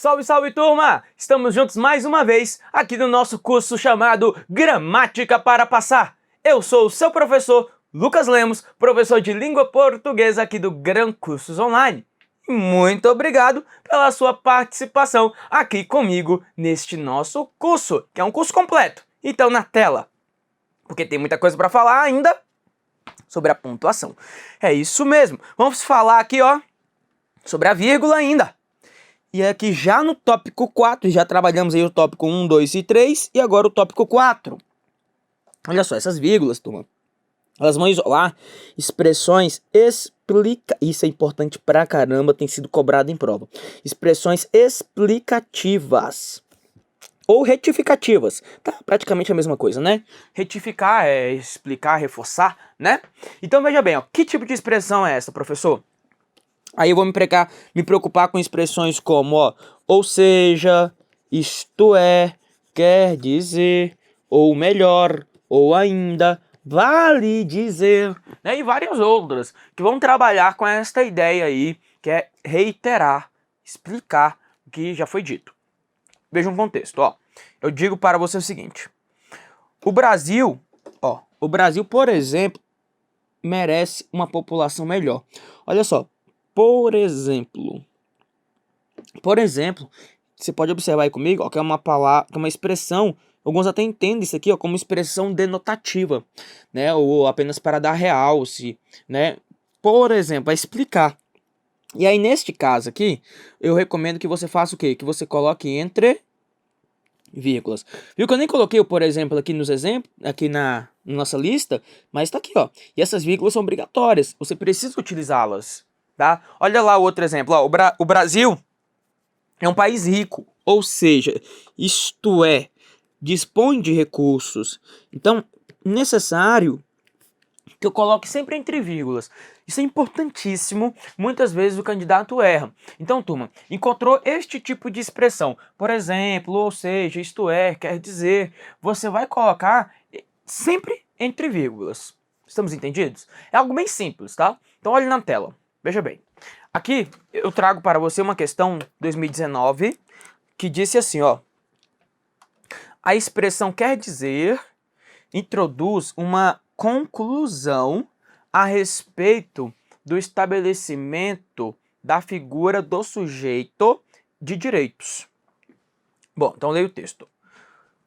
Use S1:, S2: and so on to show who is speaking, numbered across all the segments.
S1: Salve, salve, turma! Estamos juntos mais uma vez aqui no nosso curso chamado Gramática para Passar. Eu sou o seu professor Lucas Lemos, professor de língua portuguesa aqui do Gran Cursos Online. E muito obrigado pela sua participação aqui comigo neste nosso curso, que é um curso completo. Então, na tela, porque tem muita coisa para falar ainda sobre a pontuação. É isso mesmo. Vamos falar aqui, ó, sobre a vírgula ainda. E aqui já no tópico 4, já trabalhamos aí o tópico 1, 2 e 3, e agora o tópico 4. Olha só, essas vírgulas, turma, elas vão isolar expressões isso é importante pra caramba, tem sido cobrado em prova. Expressões explicativas ou retificativas, tá? Praticamente a mesma coisa, né? Retificar é explicar, reforçar, né? Então veja bem, ó, que tipo de expressão é essa, professor? Aí eu vou me preocupar com expressões como, ó, ou seja, isto é, quer dizer, ou melhor, ou ainda, vale dizer, né? E várias outras que vão trabalhar com esta ideia aí, que é reiterar, explicar o que já foi dito. Veja um contexto, ó. Eu digo para você o seguinte: o Brasil, por exemplo, merece uma população melhor. Olha só. Por exemplo, você pode observar aí comigo, ó, que é uma palavra, que é uma expressão, alguns até entendem isso aqui, ó, como expressão denotativa, né, ou apenas para dar realce, né, por exemplo, a explicar. E aí, neste caso aqui, eu recomendo que você faça o quê? Que você coloque entre vírgulas. Viu que eu nem coloquei o por exemplo aqui nos exemplos, aqui na nossa lista, mas tá aqui, ó. E essas vírgulas são obrigatórias, você precisa utilizá-las. Tá? Olha lá o outro exemplo, ó, o Brasil é um país rico, ou seja, isto é, dispõe de recursos. Então, necessário que eu coloque sempre entre vírgulas. Isso é importantíssimo, muitas vezes o candidato erra. Então, turma, encontrou este tipo de expressão, por exemplo, ou seja, isto é, quer dizer, você vai colocar sempre entre vírgulas. Estamos entendidos? É algo bem simples, tá? Então, olhe na tela. Veja bem, aqui eu trago para você uma questão 2019 que disse assim, ó. A expressão quer dizer introduz uma conclusão a respeito do estabelecimento da figura do sujeito de direitos. Bom, então leia o texto.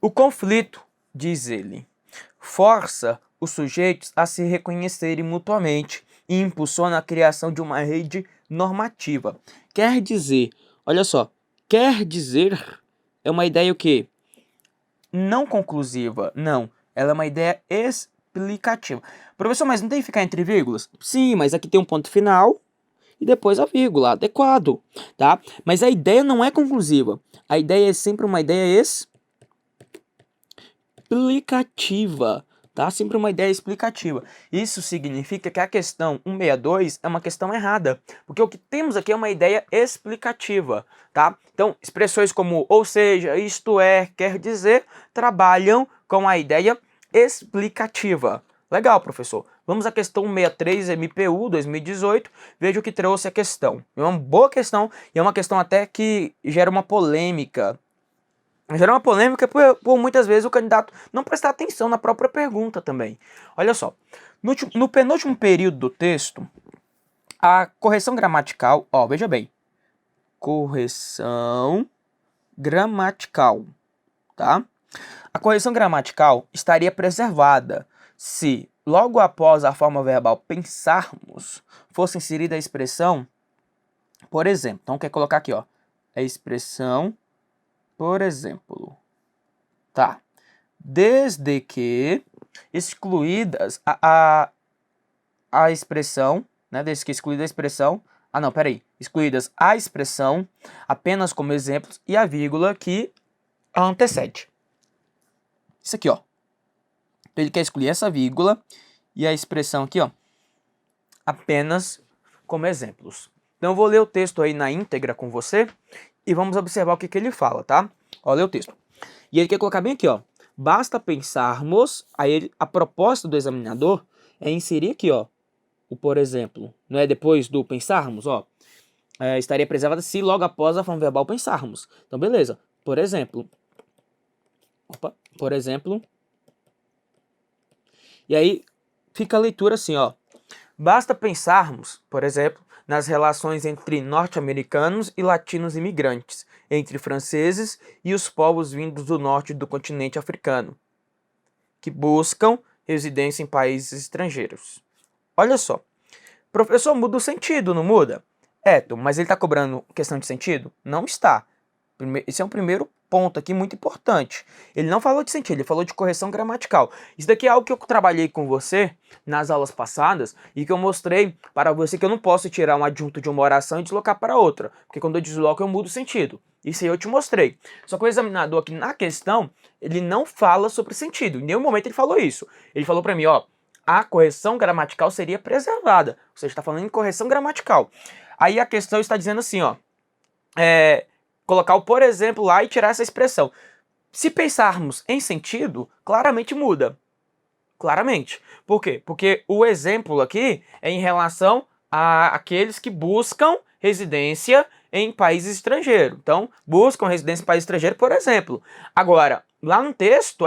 S1: O conflito, diz ele, força os sujeitos a se reconhecerem mutuamente e impulsiona a criação de uma rede normativa. Quer dizer, olha só, quer dizer é uma ideia o quê? Não conclusiva, não. Ela é uma ideia explicativa. Professor, mas não tem que ficar entre vírgulas? Sim, mas aqui tem um ponto final e depois a vírgula, adequado, tá? Mas a ideia não é conclusiva. A ideia é sempre uma ideia explicativa. Tá? Sempre uma ideia explicativa. Isso significa que a questão 162 é uma questão errada, porque o que temos aqui é uma ideia explicativa, tá? Então, expressões como ou seja, isto é, quer dizer, trabalham com a ideia explicativa. Legal, professor. Vamos à questão 163 MPU 2018. Veja o que trouxe a questão. É uma boa questão e é uma questão até que gera uma polêmica. Gera uma polêmica por muitas vezes o candidato não prestar atenção na própria pergunta também. Olha só, no penúltimo período do texto, a correção gramatical, ó, veja bem, correção gramatical, tá? A correção gramatical estaria preservada se, logo após a forma verbal pensarmos, fosse inserida a expressão, por exemplo. Então, quer colocar aqui, ó, a expressão por exemplo, tá? Desde que excluídas a expressão, né? Desde que excluída a expressão, excluídas a expressão apenas como exemplos e a vírgula que a antecede. Isso aqui, ó. Então, ele quer excluir essa vírgula e a expressão aqui, ó, apenas como exemplos. Então, eu vou ler o texto aí na íntegra com você e vamos observar o que ele fala, tá? Olha o texto. E ele quer colocar bem aqui, ó. Basta pensarmos, aí a proposta do examinador é inserir aqui, ó, o por exemplo. Não é depois do pensarmos, ó. estaria preservada se logo após a forma verbal pensarmos. Então, beleza. Por exemplo, e aí fica a leitura assim, ó. Basta pensarmos, por exemplo, nas relações entre norte-americanos e latinos imigrantes, entre franceses e os povos vindos do norte do continente africano, que buscam residência em países estrangeiros. Olha só, professor, muda o sentido, não muda? Mas ele está cobrando questão de sentido? Não está. Esse é um primeiro ponto aqui muito importante. Ele não falou de sentido, ele falou de correção gramatical. Isso daqui é algo que eu trabalhei com você nas aulas passadas e que eu mostrei para você que eu não posso tirar um adjunto de uma oração e deslocar para outra, porque quando eu desloco eu mudo o sentido. Isso aí eu te mostrei. Só que o examinador aqui na questão, ele não fala sobre sentido. Em nenhum momento ele falou isso. Ele falou para mim, ó, a correção gramatical seria preservada. Ou seja, está falando em correção gramatical. Aí a questão está dizendo assim, ó, colocar o por exemplo lá e tirar essa expressão. Se pensarmos em sentido, claramente muda. Claramente. Por quê? Porque o exemplo aqui é em relação a aqueles que buscam residência em países estrangeiros. Então, buscam residência em país estrangeiro, por exemplo. Agora, lá no texto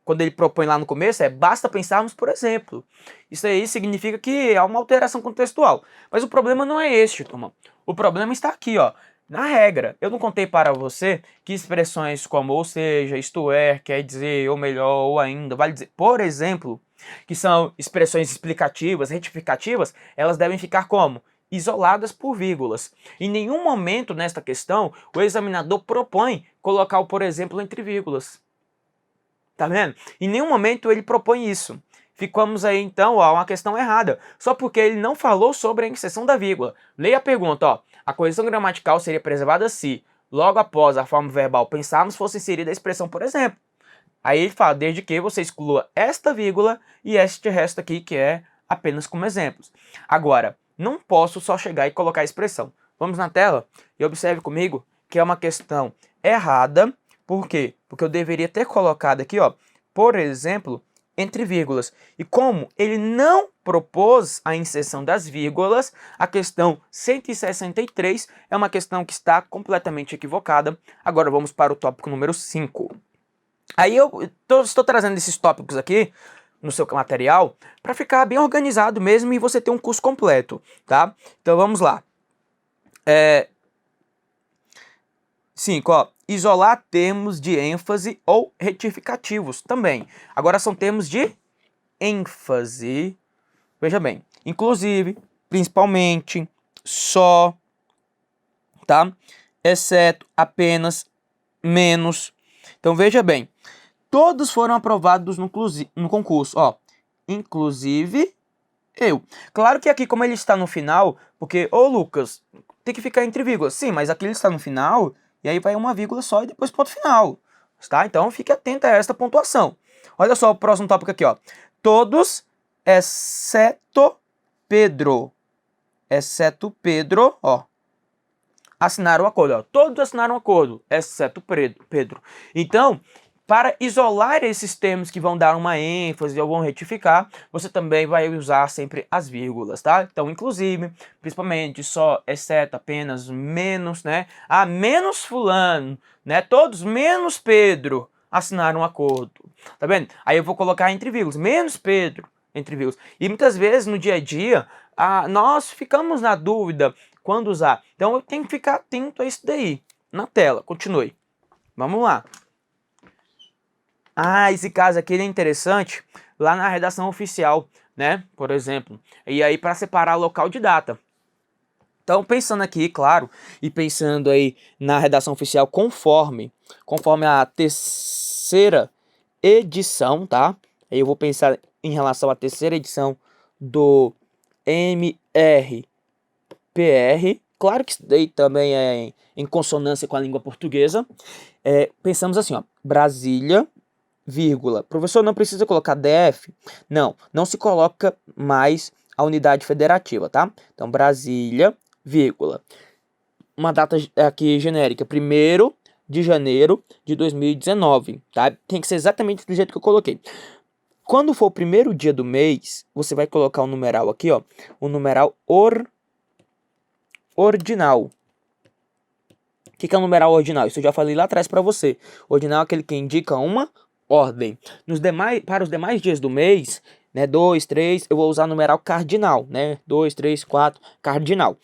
S1: quando ele propõe lá no começo, basta pensarmos, por exemplo. Isso aí significa que há uma alteração contextual. Mas o problema não é este, turma. O problema está aqui, ó. Na regra, eu não contei para você que expressões como ou seja, isto é, quer dizer, ou melhor, ou ainda, vale dizer, por exemplo, que são expressões explicativas, retificativas, elas devem ficar como? Isoladas por vírgulas. Em nenhum momento nesta questão, o examinador propõe colocar o por exemplo entre vírgulas. Tá vendo? Em nenhum momento ele propõe isso. Ficamos aí então, ó, uma questão errada, só porque ele não falou sobre a inserção da vírgula. Leia a pergunta, ó. A correção gramatical seria preservada se, logo após a forma verbal pensarmos, fosse inserida a expressão por exemplo. Aí ele fala, desde que você exclua esta vírgula e este resto aqui, que é apenas como exemplos. Agora, não posso só chegar e colocar a expressão. Vamos na tela e observe comigo que é uma questão errada. Por quê? Porque eu deveria ter colocado aqui, ó, por exemplo, entre vírgulas. E como ele não propôs a inserção das vírgulas, a questão 163 é uma questão que está completamente equivocada. Agora vamos para o tópico número 5. Aí eu estou trazendo esses tópicos aqui no seu material para ficar bem organizado mesmo e você ter um curso completo, tá? Então vamos lá. 5, ó. Isolar termos de ênfase ou retificativos também. Agora são termos de ênfase. Veja bem, inclusive, principalmente, só, tá? Exceto, apenas, menos. Então veja bem, todos foram aprovados no concurso, ó. Inclusive eu. Claro que aqui, como ele está no final, porque, ô Lucas, tem que ficar entre vírgulas. Sim, mas aqui ele está no final, e aí vai uma vírgula só e depois ponto final. Tá? Então fique atento a esta pontuação. Olha só o próximo tópico aqui, ó. Todos, exceto Pedro. Exceto Pedro, ó. Assinaram o acordo, ó. Todos assinaram o acordo, exceto Pedro. Então, para isolar esses termos que vão dar uma ênfase ou vão retificar, você também vai usar sempre as vírgulas, tá? Então, inclusive, principalmente, só, exceto, apenas, menos, né? Ah, menos fulano, né? Todos menos Pedro assinaram um acordo, tá vendo? Aí eu vou colocar entre vírgulas, menos Pedro, entre vírgulas. E muitas vezes, no dia a dia, nós ficamos na dúvida quando usar. Então, eu tenho que ficar atento a isso daí. Na tela, continue. Vamos lá. Esse caso aqui ele é interessante lá na redação oficial, né? Por exemplo. E aí para separar local de data. Então, pensando aqui, claro, e pensando aí na redação oficial conforme a terceira edição, tá? Aí eu vou pensar em relação à terceira edição do MRPR. Claro que isso daí também é em consonância com a língua portuguesa. Pensamos assim, ó, Brasília, vírgula. Professor, não precisa colocar DF? Não se coloca mais a unidade federativa, tá? Então, Brasília, vírgula. Uma data aqui genérica, 1º de janeiro de 2019, tá? Tem que ser exatamente do jeito que eu coloquei. Quando for o primeiro dia do mês, você vai colocar o numeral aqui, ó, o numeral ordinal. O que é um numeral ordinal? Isso eu já falei lá atrás para você. Ordinal é aquele que indica uma ordem. Para os demais dias do mês, né, 2, 3, eu vou usar o numeral cardinal, né? 2, 3, 4, cardinal.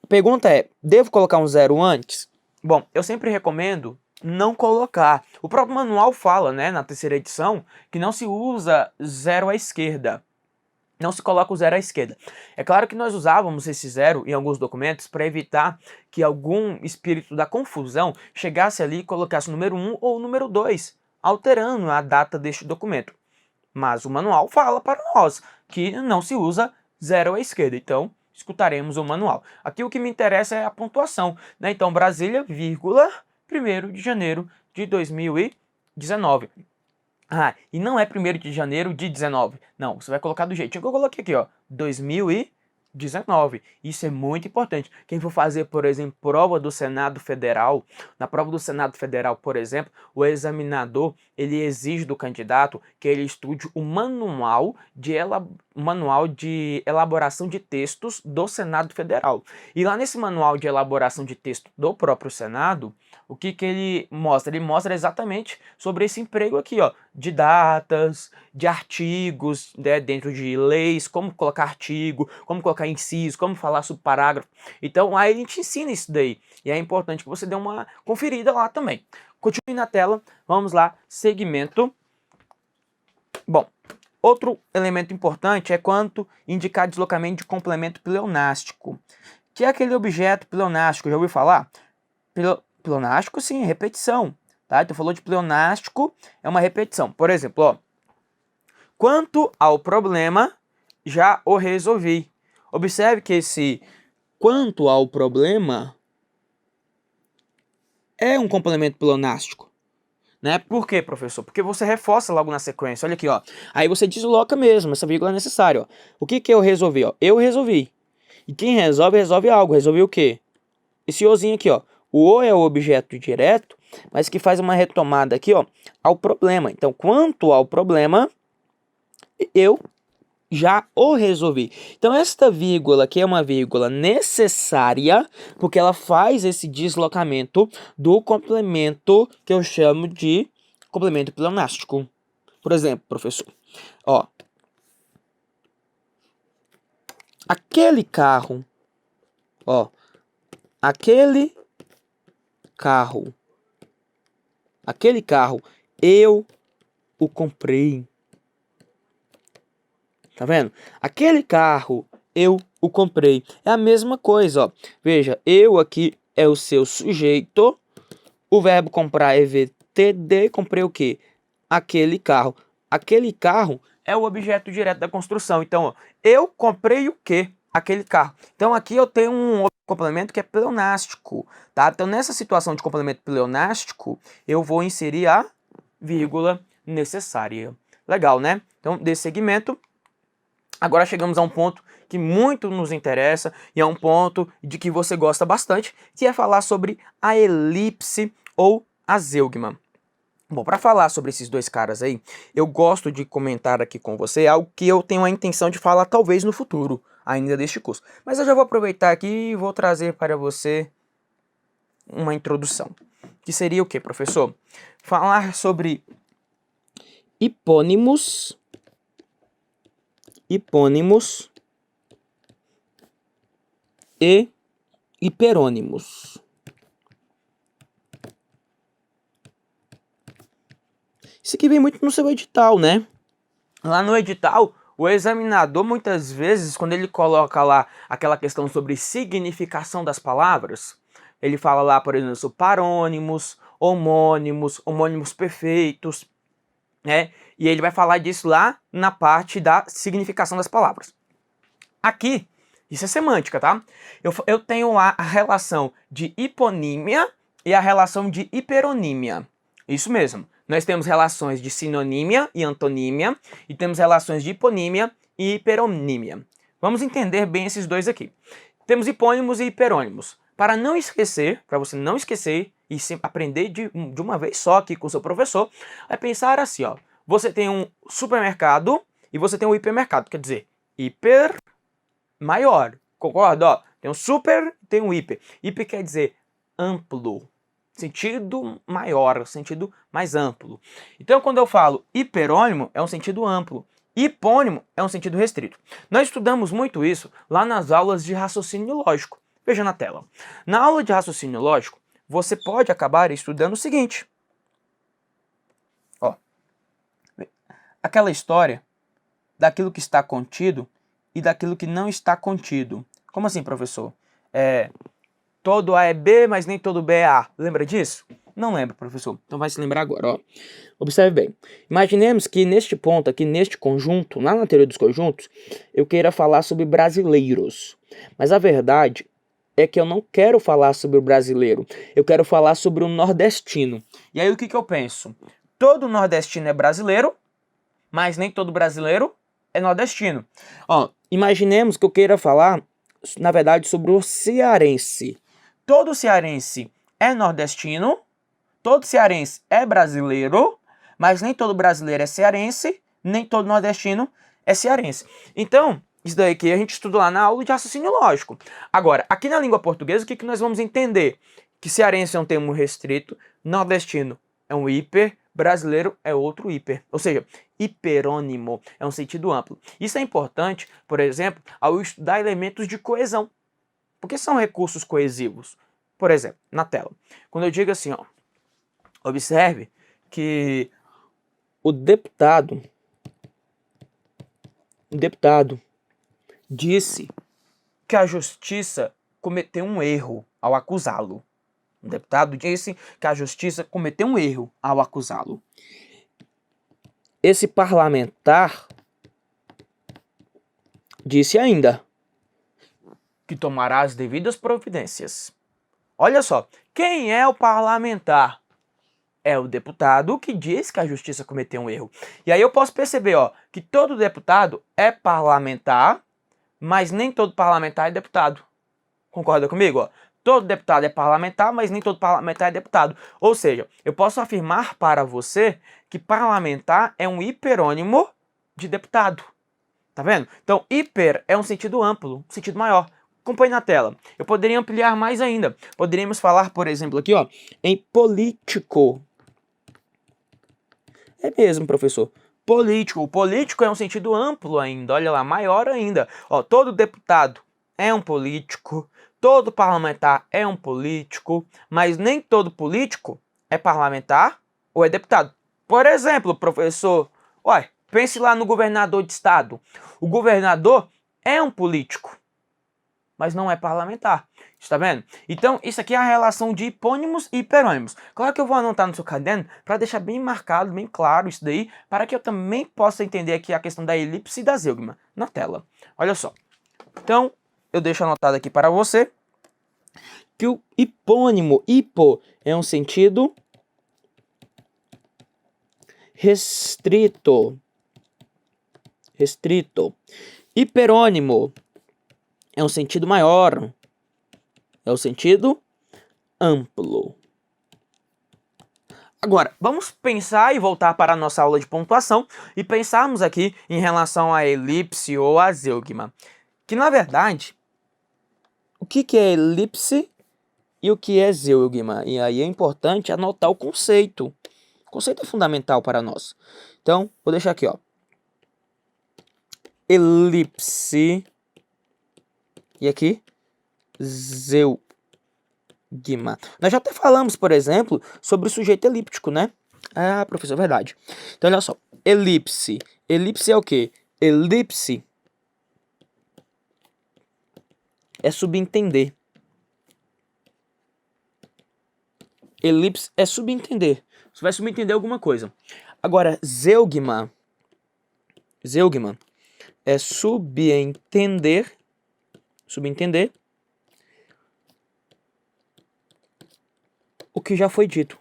S1: A pergunta é, devo colocar um zero antes? Bom, eu sempre recomendo não colocar. O próprio manual fala, né, na terceira edição, que não se usa zero à esquerda. Não se coloca o zero à esquerda. É claro que nós usávamos esse zero em alguns documentos para evitar que algum espírito da confusão chegasse ali e colocasse o número 1 ou o número 2, alterando a data deste documento. Mas o manual fala para nós que não se usa zero à esquerda, então escutaremos o manual. Aqui o que me interessa é a pontuação, né? Então Brasília, vírgula, 1º de janeiro de 2019. Ah, e não é 1º de janeiro de 19. Não, você vai colocar do jeitinho que eu coloquei aqui, ó. 2019. Isso é muito importante. Quem for fazer, por exemplo, prova do Senado Federal, na prova do Senado Federal, por exemplo, o examinador, ele exige do candidato que ele estude o manual de elaboração de textos do Senado Federal. E lá nesse manual de elaboração de texto do próprio Senado, o que ele mostra? Ele mostra exatamente sobre esse emprego aqui, ó, de datas, de artigos, né, dentro de leis, como colocar artigo, como colocar inciso, como falar sobre parágrafo. Então, aí a gente ensina isso daí. E é importante que você dê uma conferida lá também. Continue na tela, vamos lá, segmento. Bom, outro elemento importante é quanto indicar deslocamento de complemento pleonástico, que é aquele objeto pleonástico, já ouviu falar? Pleonástico, sim, repetição, tá? Então falou de pleonástico, é uma repetição. Por exemplo, ó, quanto ao problema, já o resolvi. Observe que esse quanto ao problema é um complemento pleonástico, né? Por quê, professor? Porque você reforça logo na sequência. Olha aqui, ó. Aí você desloca mesmo, essa vírgula é necessária, ó. O que eu resolvi, ó? Eu resolvi. E quem resolve, resolve algo. Resolvi o quê? Esse ozinho aqui, ó. O o é o objeto direto, mas que faz uma retomada aqui, ó, ao problema. Então, quanto ao problema, eu já o resolvi. Então, esta vírgula aqui é uma vírgula necessária, porque ela faz esse deslocamento do complemento que eu chamo de complemento pleonástico. Por exemplo, professor, ó, aquele carro, ó, aquele carro, eu o comprei. Tá vendo? Aquele carro, eu o comprei. É a mesma coisa, ó. Veja, eu aqui é o seu sujeito. O verbo comprar é VTD. Comprei o quê? Aquele carro. Aquele carro é o objeto direto da construção. Então, ó, eu comprei o quê? Aquele carro. Então, aqui eu tenho um complemento que é pleonástico, tá? Então, nessa situação de complemento pleonástico, eu vou inserir a vírgula necessária. Legal, né? Então, desse segmento, agora chegamos a um ponto que muito nos interessa e é um ponto de que você gosta bastante, que é falar sobre a elipse ou a zeugma. Bom, para falar sobre esses dois caras aí, eu gosto de comentar aqui com você algo que eu tenho a intenção de falar talvez no futuro, ainda deste curso. Mas eu já vou aproveitar aqui e vou trazer para você uma introdução. Que seria o que, professor? Falar sobre hipônimos e hiperônimos. Isso aqui vem muito no seu edital, né? Lá no edital, o examinador, muitas vezes, quando ele coloca lá aquela questão sobre significação das palavras, ele fala lá, por exemplo, sobre parônimos, homônimos perfeitos, né? E ele vai falar disso lá na parte da significação das palavras. Aqui, isso é semântica, tá? Eu tenho lá a relação de hiponímia e a relação de hiperonímia. Isso mesmo. Nós temos relações de sinonímia e antonímia e temos relações de hiponímia e hiperonímia. Vamos entender bem esses dois aqui. Temos hipônimos e hiperônimos. Para não esquecer, para você não esquecer e aprender de uma vez só aqui com o seu professor, é pensar assim, ó. Você tem um supermercado e você tem um hipermercado, quer dizer, hiper maior. Concorda? Ó, Tem um super, tem um hiper. Hiper quer dizer amplo, sentido maior, sentido mais amplo. Então, quando eu falo hiperônimo, é um sentido amplo. Hipônimo é um sentido restrito. Nós estudamos muito isso lá nas aulas de raciocínio lógico. Veja na tela. Na aula de raciocínio lógico, você pode acabar estudando o seguinte. Ó, aquela história daquilo que está contido e daquilo que não está contido. Como assim, professor? Todo A é B, mas nem todo B é A. Lembra disso? Não lembra, professor. Então vai se lembrar agora, ó. Observe bem. Imaginemos que neste ponto aqui, neste conjunto, lá na teoria dos conjuntos, eu queira falar sobre brasileiros. Mas a verdade é que eu não quero falar sobre o brasileiro. Eu quero falar sobre o nordestino. E aí o que eu penso? Todo nordestino é brasileiro, mas nem todo brasileiro é nordestino. Ó, imaginemos que eu queira falar, na verdade, sobre o cearense. Todo cearense é nordestino, todo cearense é brasileiro, mas nem todo brasileiro é cearense, nem todo nordestino é cearense. Então, isso daí que a gente estuda lá na aula de raciocínio lógico. Agora, aqui na língua portuguesa, o que nós vamos entender? Que cearense é um termo restrito, nordestino é um hiper, brasileiro é outro hiper. Ou seja, hiperônimo é um sentido amplo. Isso é importante, por exemplo, ao estudar elementos de coesão. Porque são recursos coesivos. Por exemplo, na tela. Quando eu digo assim, ó, observe que o deputado disse que a justiça cometeu um erro ao acusá-lo. O deputado disse que a justiça cometeu um erro ao acusá-lo. Esse parlamentar disse ainda que tomará as devidas providências. Olha só, quem é o parlamentar? É o deputado que diz que a justiça cometeu um erro. E aí eu posso perceber, ó, que todo deputado é parlamentar, mas nem todo parlamentar é deputado. Concorda comigo? Ó? Todo deputado é parlamentar, mas nem todo parlamentar é deputado. Ou seja, eu posso afirmar para você que parlamentar é um hiperônimo de deputado. Tá vendo? Então, hiper é um sentido amplo, um sentido maior. Acompanhe na tela. Eu poderia ampliar mais ainda. Poderíamos falar, por exemplo, aqui, ó, em político. É mesmo, professor. Político. O político é um sentido amplo ainda. Olha lá, maior ainda. Ó, todo deputado é um político. Todo parlamentar é um político. Mas nem todo político é parlamentar ou é deputado. Por exemplo, professor, uai, pense lá no governador de estado. O governador é um político, mas não é parlamentar. Está vendo? Então, isso aqui é a relação de hipônimos e hiperônimos. Claro que eu vou anotar no seu caderno para deixar bem marcado, bem claro isso daí, para que eu também possa entender aqui a questão da elipse e da zeugma na tela. Olha só. Então, eu deixo anotado aqui para você que o hipônimo, hipo, é um sentido restrito. Hiperônimo é um sentido maior. É o sentido amplo. Agora, vamos pensar e voltar para a nossa aula de pontuação e pensarmos aqui em relação à elipse ou à zeugma. Que, na verdade, o que é elipse e o que é zeugma? E aí é importante anotar o conceito. O conceito é fundamental para nós. Então, vou deixar aqui, ó. Elipse. E aqui, zeugma. Nós já até falamos, por exemplo, sobre o sujeito elíptico, né? Ah, professor, é verdade. Então, olha só. Elipse. Elipse é o quê? Elipse é subentender. Elipse é subentender. Você vai subentender alguma coisa. Agora, zeugma é subentender o que já foi dito.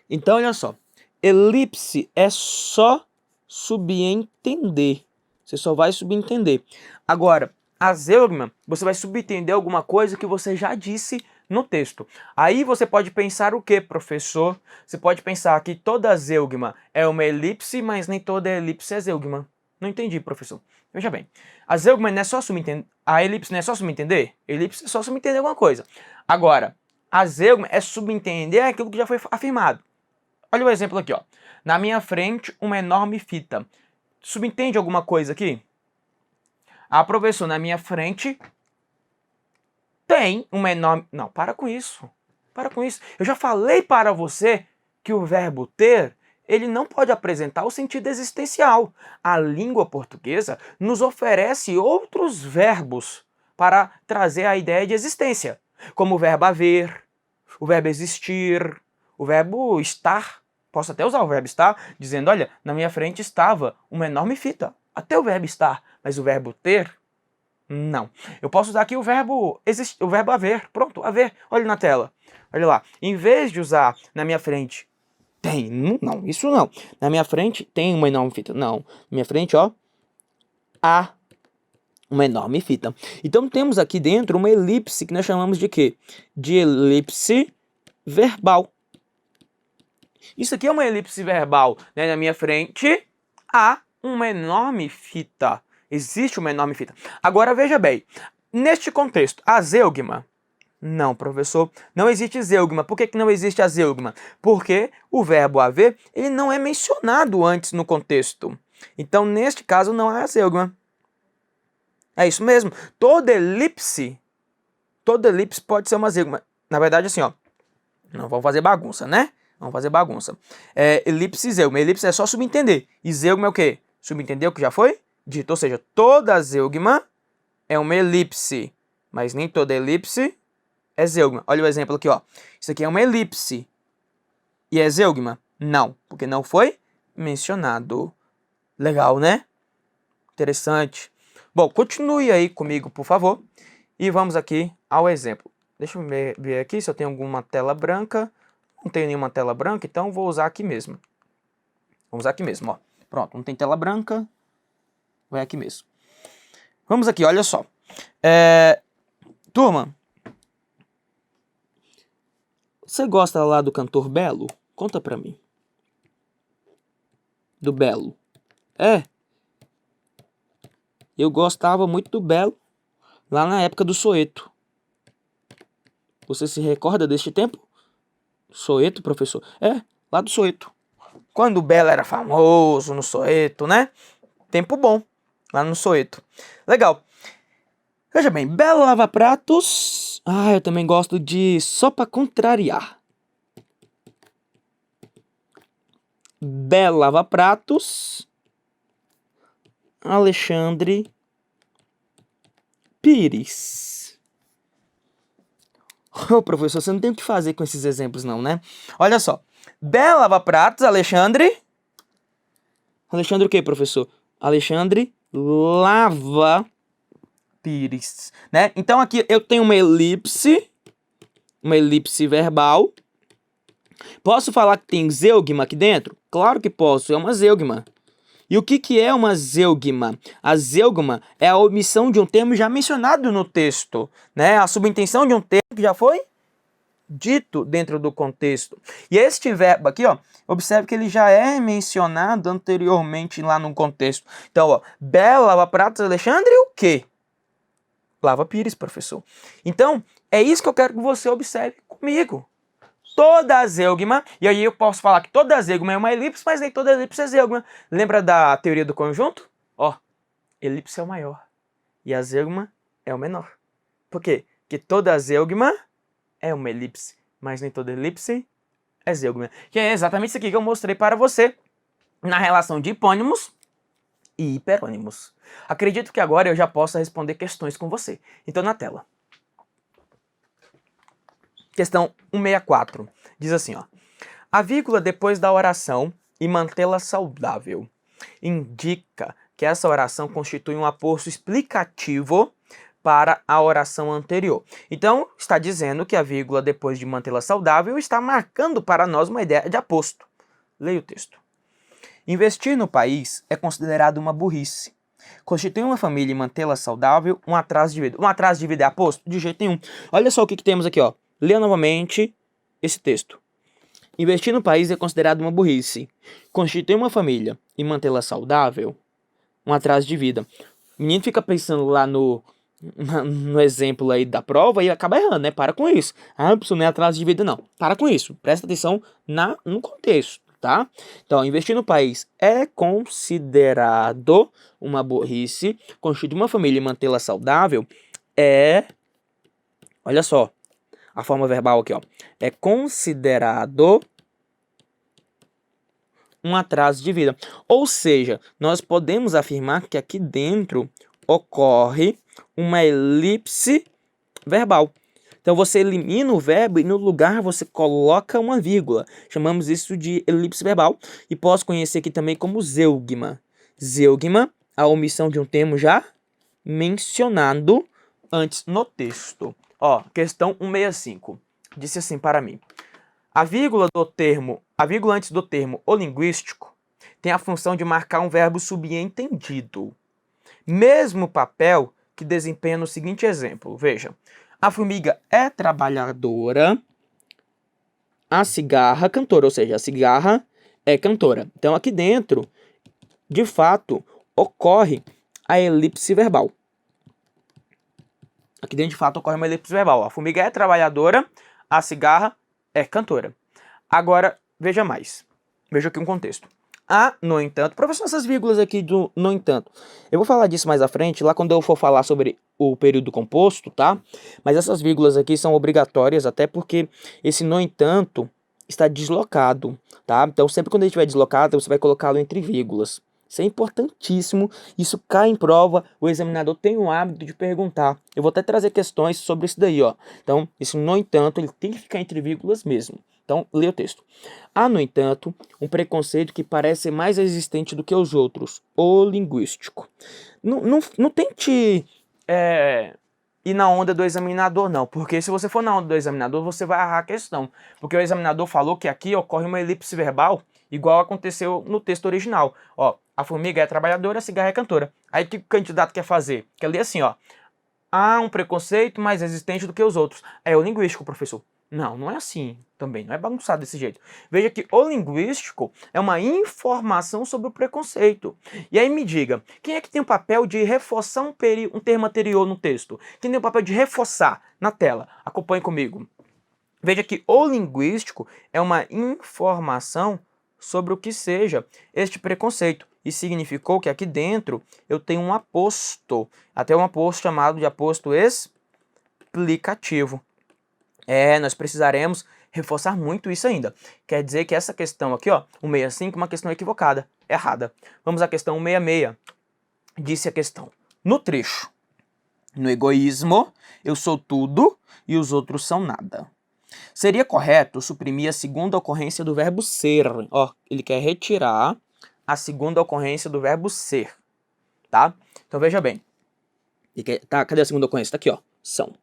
S1: Então, olha só. Elipse é só subentender. Você só vai subentender. Agora, a zeugma, você vai subentender alguma coisa que você já disse no texto. Aí você pode pensar o que, professor? Você pode pensar que toda zeugma é uma elipse, mas nem toda elipse é zeugma. Não entendi, professor. Veja bem, a zeugma não é só subentender, a elipse não é só subentender? Elipse é só subentender alguma coisa. Agora, a zeugma é subentender aquilo que já foi afirmado. Olha o exemplo aqui, ó. Na minha frente, uma enorme fita. Subentende alguma coisa aqui? Ah, professor, na minha frente tem uma enorme... Não, para com isso. Para com isso. Eu já falei para você que o verbo ter, ele não pode apresentar o sentido existencial. A língua portuguesa nos oferece outros verbos para trazer a ideia de existência, como o verbo haver, o verbo existir, o verbo estar. Posso até usar o verbo estar, dizendo, olha, na minha frente estava uma enorme fita. Até o verbo estar, mas o verbo ter, não. Eu posso usar aqui o verbo haver. Pronto, haver. Olha na tela. Olha lá. Em vez de usar na minha frente, tem. Não, isso não. Na minha frente tem uma enorme fita. Não. Na minha frente, ó, há uma enorme fita. Então temos aqui dentro uma elipse que nós chamamos de quê? De elipse verbal. Isso aqui é uma elipse verbal, né? Na minha frente há uma enorme fita. Existe uma enorme fita. Agora veja bem, neste contexto, a zeugma? Não, professor, não existe zeugma. Por que não existe a zeugma? Porque o verbo haver, ele não é mencionado antes no contexto. Então, neste caso, não há a zeugma. É isso mesmo. Toda elipse pode ser uma zeugma. Na verdade, assim, ó, não vamos fazer bagunça, né? Vamos fazer bagunça. Elipse e zeugma. Elipse é só subentender. E zeugma é o quê? Subentender o que já foi dito. Ou seja, toda zeugma é uma elipse. Mas nem toda elipse é zeugma. Olha o exemplo aqui, ó. Isso aqui é uma elipse. E é zeugma? Não, porque não foi mencionado. Legal, né? Interessante. Bom, continue aí comigo, por favor. E vamos aqui ao exemplo. Deixa eu ver aqui se eu tenho alguma tela branca. Não tenho nenhuma tela branca, então vou usar aqui mesmo. Vamos usar aqui mesmo, ó. Pronto, não tem tela branca. Vai aqui mesmo. Vamos aqui, olha só. Turma, você gosta lá do cantor Belo? Conta pra mim. Do Belo. Eu gostava muito do Belo lá na época do Soweto. Você se recorda deste tempo? Soweto, professor? Lá do Soweto. Quando o Belo era famoso no Soweto, né? Tempo bom, lá no Soweto. Legal. Veja bem, Belo lava pratos. Eu também gosto de Só Pra Contrariar. Belo lava pratos. Alexandre Pires. Ô, professor, você não tem o que fazer com esses exemplos não, né? Olha só. Belo lava pratos, Alexandre... Alexandre o quê, professor? Alexandre Lava Pires, né? Então aqui eu tenho uma elipse verbal. Posso falar que tem zeugma aqui dentro? Claro que posso, é uma zeugma. E o que é uma zeugma? A zeugma é a omissão de um termo já mencionado no texto, né? A subintenção de um termo que já foi dito dentro do contexto. E este verbo aqui, ó, observe que ele já é mencionado anteriormente lá no contexto. Então, ó, Belo lava pratos, Alexandre, o quê? Lava Pires, professor. Então, é isso que eu quero que você observe comigo. Toda zeugma, e aí eu posso falar que toda zeugma é uma elipse, mas nem toda elipse é zeugma. Lembra da teoria do conjunto? Ó, elipse é o maior e a zeugma é o menor. Por quê? Porque toda zeugma é uma elipse, mas nem toda elipse é zeugma. Que é exatamente isso aqui que eu mostrei para você na relação de hipônimos e hiperônimos. Acredito que agora eu já possa responder questões com você. Então, na tela. Questão 164. Diz assim, ó. A vírgula depois da oração e mantê-la saudável indica que essa oração constitui um aposto explicativo para a oração anterior. Então, está dizendo que a vírgula depois de mantê-la saudável está marcando para nós uma ideia de aposto. Leia o texto. Investir no país é considerado uma burrice. Constituir uma família e mantê-la saudável, um atraso de vida. Um atraso de vida é aposto? De jeito nenhum. Olha só o que temos aqui, ó. Leia novamente esse texto. Investir no país é considerado uma burrice. Constituir uma família e mantê-la saudável, um atraso de vida. O menino fica pensando lá no exemplo aí da prova e acaba errando, né? Para com isso. Ah, isso não é atraso de vida, não. Para com isso. Presta atenção no contexto, tá? Então, investir no país é considerado uma burrice. Constituir uma família e mantê-la saudável é... Olha só. A forma verbal aqui, ó. É considerado um atraso de vida. Ou seja, nós podemos afirmar que aqui dentro ocorre uma elipse verbal. Então você elimina o verbo e no lugar você coloca uma vírgula. Chamamos isso de elipse verbal e posso conhecer aqui também como zeugma. Zeugma, a omissão de um termo já mencionado antes no texto. Ó, questão 165. Disse assim para mim. A vírgula antes do termo o linguístico tem a função de marcar um verbo subentendido. Mesmo papel que desempenha no seguinte exemplo. Veja, a formiga é trabalhadora, a cigarra cantora, ou seja, a cigarra é cantora. Então aqui dentro, de fato, ocorre a elipse verbal. Aqui dentro, de fato, ocorre uma elipse verbal. A formiga é trabalhadora, a cigarra é cantora. Agora, veja mais. Veja aqui um contexto. No entanto, professor, essas vírgulas aqui do no entanto. Eu vou falar disso mais à frente, lá quando eu for falar sobre o período composto, tá? Mas essas vírgulas aqui são obrigatórias, até porque esse no entanto está deslocado, tá? Então, sempre quando ele estiver deslocado, você vai colocá-lo entre vírgulas. Isso é importantíssimo, isso cai em prova, o examinador tem o hábito de perguntar. Eu vou até trazer questões sobre isso daí, ó. Então, esse no entanto, ele tem que ficar entre vírgulas mesmo. Então, leia o texto. Há, no entanto, um preconceito que parece ser mais resistente do que os outros, o linguístico. Não tente ir na onda do examinador, não, porque se você for na onda do examinador, você vai errar a questão. Porque o examinador falou que aqui ocorre uma elipse verbal, igual aconteceu no texto original. Ó, a formiga é trabalhadora, a cigarra é cantora. Aí o que o candidato quer fazer? Quer ler assim, ó. Há um preconceito mais resistente do que os outros. É o linguístico, professor. Não é assim também, não é bagunçado desse jeito. Veja que o linguístico é uma informação sobre o preconceito. E aí me diga, quem é que tem o papel de reforçar um termo anterior no texto? Quem tem o papel de reforçar na tela? Acompanhe comigo. Veja que o linguístico é uma informação sobre o que seja este preconceito. E significou que aqui dentro eu tenho um aposto, até um aposto chamado de aposto explicativo. Nós precisaremos reforçar muito isso ainda. Quer dizer que essa questão aqui, ó, 165, é uma questão equivocada, errada. Vamos à questão 166. Disse a questão. No trecho, no egoísmo, eu sou tudo e os outros são nada. Seria correto suprimir a segunda ocorrência do verbo ser. Ó, ele quer retirar a segunda ocorrência do verbo ser, tá? Então veja bem. Tá, cadê a segunda ocorrência? Tá aqui, ó, são.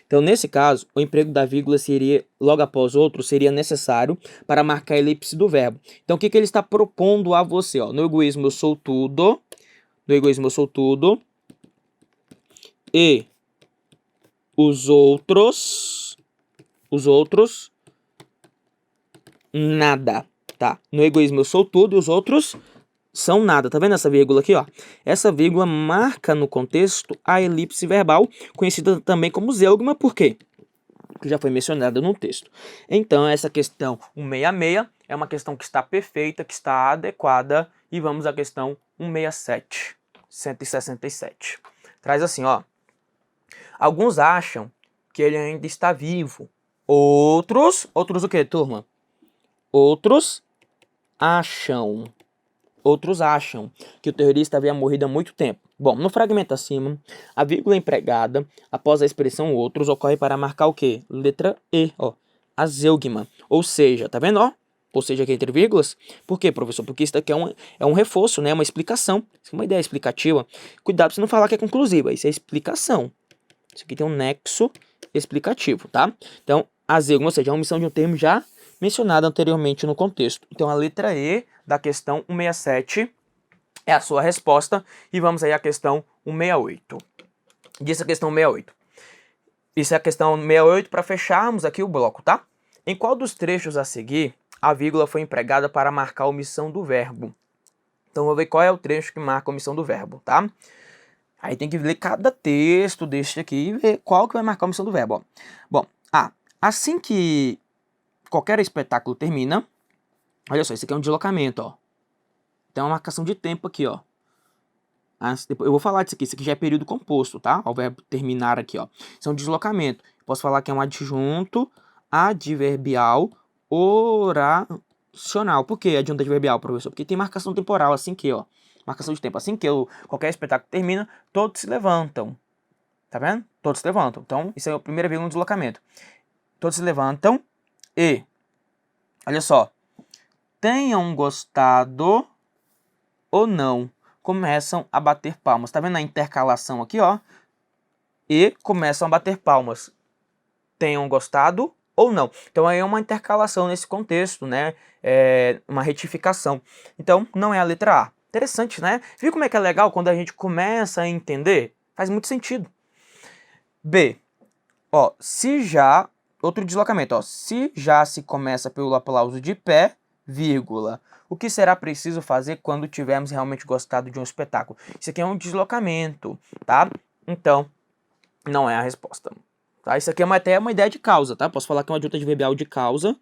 S1: Então, nesse caso, o emprego da vírgula seria, logo após outro, seria necessário para marcar a elipse do verbo. Então, o que ele está propondo a você? Ó? No egoísmo eu sou tudo, e os outros, nada, tá? No egoísmo eu sou tudo e os outros são nada. Tá vendo essa vírgula aqui, ó? Essa vírgula marca no contexto a elipse verbal, conhecida também como zeugma, por quê? Que já foi mencionada no texto. Então, essa questão 166 é uma questão que está perfeita, que está adequada, e vamos à questão 167, 167. Traz assim, ó. Alguns acham que ele ainda está vivo. Outros o quê, turma? Outros acham que o terrorista havia morrido há muito tempo. Bom, no fragmento acima, a vírgula empregada após a expressão outros ocorre para marcar o quê? Letra E, ó, a zeugma. Ou seja, tá vendo, ó? Ou seja, aqui entre vírgulas. Por quê, professor? Porque isso daqui é um reforço, né? Uma explicação. Isso é uma ideia explicativa. Cuidado pra você não falar que é conclusiva. Isso é explicação. Isso aqui tem um nexo explicativo, tá? Então, a zeugma, ou seja, a omissão de um termo já mencionado anteriormente no contexto. Então, a letra E da questão 167 é a sua resposta. E vamos aí à questão 168. Diz a questão 168. Isso é a questão 68 para fecharmos aqui o bloco, tá? Em qual dos trechos a seguir a vírgula foi empregada para marcar a omissão do verbo? Então, vou ver qual é o trecho que marca a omissão do verbo, tá? Aí tem que ler cada texto deste aqui e ver qual que vai marcar a omissão do verbo, ó. Bom, assim que qualquer espetáculo termina, olha só, isso aqui é um deslocamento, ó. Tem uma marcação de tempo aqui, ó. Eu vou falar disso aqui já é período composto, tá? O verbo terminar aqui, ó. Isso é um deslocamento. Posso falar que é um adjunto adverbial oracional. Por que adjunto adverbial, professor? Porque tem marcação temporal, assim que, ó. Marcação de tempo. Assim que qualquer espetáculo termina, todos se levantam. Tá vendo? Todos se levantam. Então, isso é o primeiro vírgula no deslocamento. Todos se levantam e, olha só, tenham gostado ou não, começam a bater palmas. Tá vendo a intercalação aqui, ó? E começam a bater palmas. Tenham gostado ou não. Então aí é uma intercalação nesse contexto, né? É uma retificação. Então não é a letra A. Interessante, né? Viu como é que é legal quando a gente começa a entender? Faz muito sentido. B. Ó, se já... Outro deslocamento, ó. Se já se começa pelo aplauso de pé, vírgula. O que será preciso fazer quando tivermos realmente gostado de um espetáculo? Isso aqui é um deslocamento, tá? Então, não é a resposta. Tá? Isso aqui é até uma ideia de causa, tá? Posso falar que é um adjunto adverbial de causa,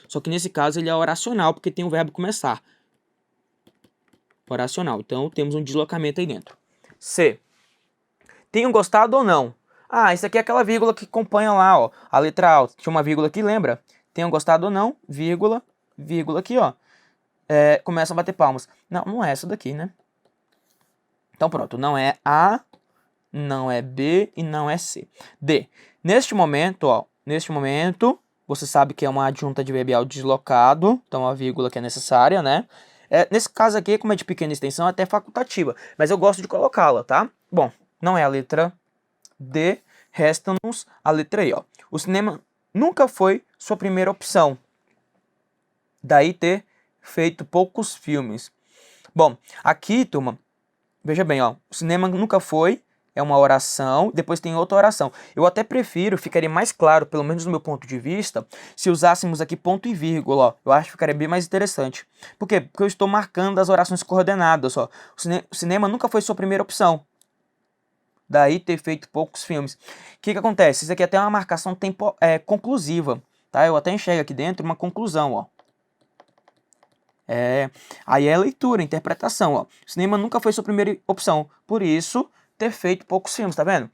S1: só que nesse caso ele é oracional, porque tem o verbo começar. Oracional. Então, temos um deslocamento aí dentro. C. Tenham gostado ou não? Isso aqui é aquela vírgula que acompanha lá, ó. A letra A. Tinha uma vírgula aqui, lembra? Tenham gostado ou não, vírgula, vírgula aqui, ó. Começam a bater palmas. Não, não é essa daqui, né? Então pronto, não é A, não é B e não é C. D. Neste momento, ó, você sabe que é uma adjunta adverbial deslocado, então a vírgula que é necessária, né? Nesse caso aqui, como é de pequena extensão, é até facultativa, mas eu gosto de colocá-la, tá? Bom, não é a letra D, resta-nos a letra E, ó. O cinema nunca foi sua primeira opção. Daí ter feito poucos filmes. Bom, aqui, turma, veja bem, ó, o cinema nunca foi, é uma oração, depois tem outra oração. Eu até prefiro, ficaria mais claro, pelo menos do meu ponto de vista, se usássemos aqui ponto e vírgula, ó. Eu acho que ficaria bem mais interessante. Por quê? Porque eu estou marcando as orações coordenadas, ó. O cinema nunca foi sua primeira opção. Daí ter feito poucos filmes. O que acontece? Isso aqui é até uma marcação conclusiva, tá? Eu até enxergo aqui dentro uma conclusão, ó. Aí é a leitura, a interpretação, ó. O cinema nunca foi sua primeira opção, por isso ter feito poucos filmes, tá vendo?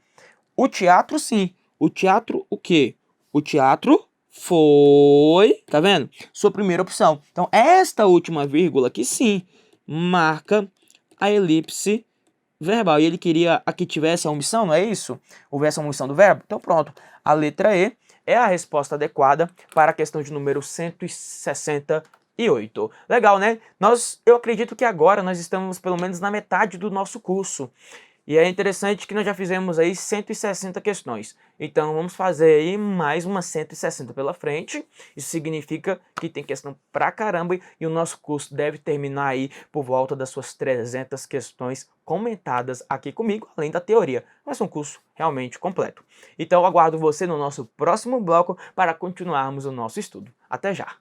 S1: O teatro, sim. O teatro, o quê? O teatro foi, tá vendo? Sua primeira opção. Então, esta última vírgula aqui, sim, marca a elipse verbal. E ele queria que tivesse a omissão, não é isso? Houvesse a omissão do verbo? Então, pronto. A letra E é a resposta adequada para a questão de número 168. Legal, né? Eu acredito que agora nós estamos pelo menos na metade do nosso curso. E é interessante que nós já fizemos aí 160 questões. Então vamos fazer aí mais umas 160 pela frente. Isso significa que tem questão pra caramba e o nosso curso deve terminar aí por volta das suas 300 questões comentadas aqui comigo, além da teoria. Mas é um curso realmente completo. Então eu aguardo você no nosso próximo bloco para continuarmos o nosso estudo. Até já!